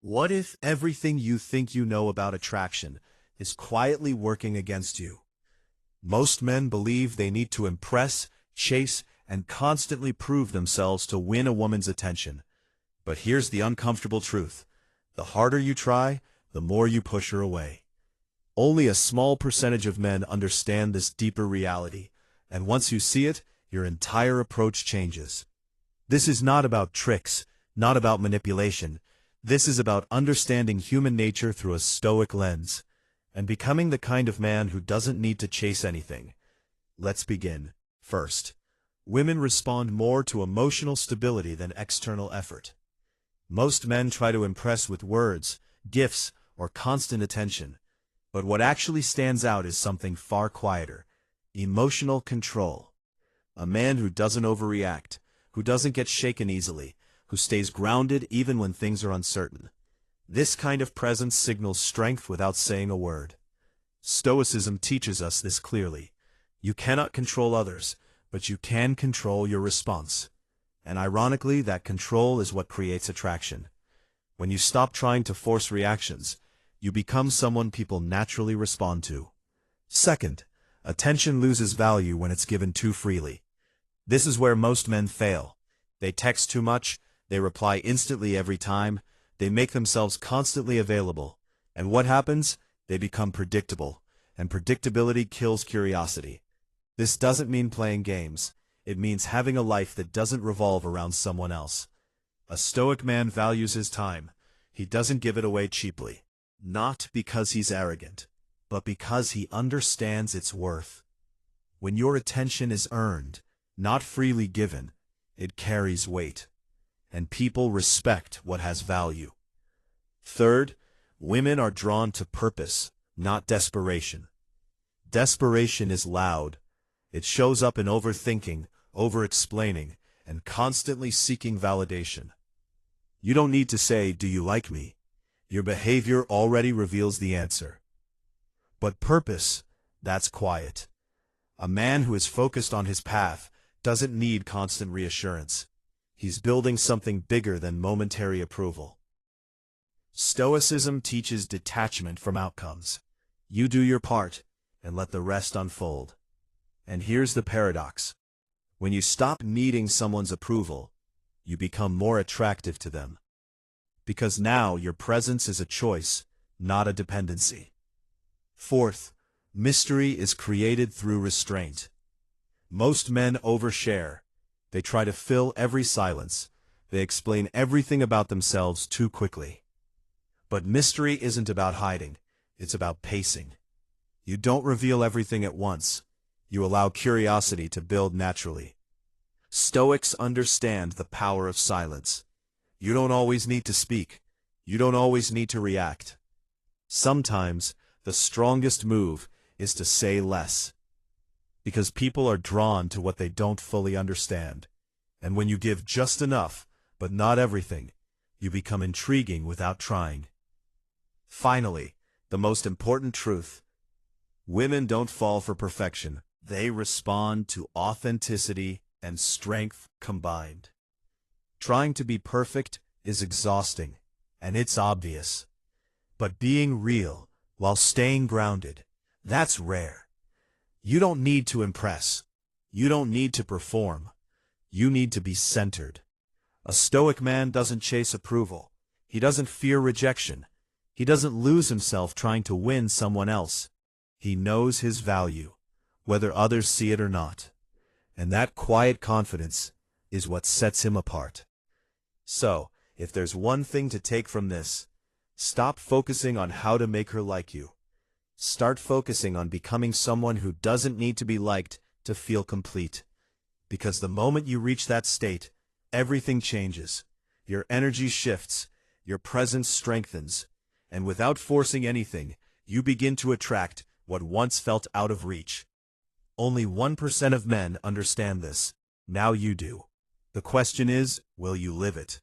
What if everything you think you know about attraction is quietly working against you? Most men believe they need to impress, chase, and constantly prove themselves to win a woman's attention. But here's the uncomfortable truth. The harder you try, the more you push her away. Only a small percentage of men understand this deeper reality, and once you see it, your entire approach changes. This is not about tricks, not about manipulation. This is about understanding human nature through a Stoic lens, and becoming the kind of man who doesn't need to chase anything. Let's begin. First, women respond more to emotional stability than external effort. Most men try to impress with words, gifts, or constant attention. But what actually stands out is something far quieter: emotional control. A man who doesn't overreact, who doesn't get shaken easily, who stays grounded even when things are uncertain. This kind of presence signals strength without saying a word. Stoicism teaches us this clearly. You cannot control others, but you can control your response. And ironically, that control is what creates attraction. When you stop trying to force reactions, you become someone people naturally respond to. Second, attention loses value when it's given too freely. This is where most men fail. They text too much, they reply instantly every time, they make themselves constantly available. And what happens? They become predictable, and predictability kills curiosity. This doesn't mean playing games. It means having a life that doesn't revolve around someone else. A Stoic man values his time. He doesn't give it away cheaply. Not because he's arrogant, but because he understands its worth. When your attention is earned, not freely given, it carries weight, and people respect what has value. Third, women are drawn to purpose, not desperation. Desperation is loud. It shows up in overthinking, over-explaining, and constantly seeking validation. You don't need to say, "Do you like me?" Your behavior already reveals the answer. But purpose, that's quiet. A man who is focused on his path doesn't need constant reassurance. He's building something bigger than momentary approval. Stoicism teaches detachment from outcomes. You do your part, and let the rest unfold. And here's the paradox. When you stop needing someone's approval, you become more attractive to them. Because now your presence is a choice, not a dependency. Fourth, mystery is created through restraint. Most men overshare. They try to fill every silence. They explain everything about themselves too quickly. But mystery isn't about hiding. It's about pacing. You don't reveal everything at once. You allow curiosity to build naturally. Stoics understand the power of silence. You don't always need to speak. You don't always need to react. Sometimes, the strongest move is to say less. Because people are drawn to what they don't fully understand. And when you give just enough, but not everything, you become intriguing without trying. Finally, the most important truth. Women don't fall for perfection. They respond to authenticity and strength combined. Trying to be perfect is exhausting, and it's obvious. But being real, while staying grounded, that's rare. You don't need to impress. You don't need to perform. You need to be centered. A Stoic man doesn't chase approval. He doesn't fear rejection. He doesn't lose himself trying to win someone else. He knows his value, whether others see it or not. And that quiet confidence is what sets him apart. So, if there's one thing to take from this, stop focusing on how to make her like you. Start focusing on becoming someone who doesn't need to be liked to feel complete. Because the moment you reach that state, everything changes. Your energy shifts, your presence strengthens, and without forcing anything, you begin to attract what once felt out of reach. Only 1% of men understand this. Now you do. The question is, will you live it?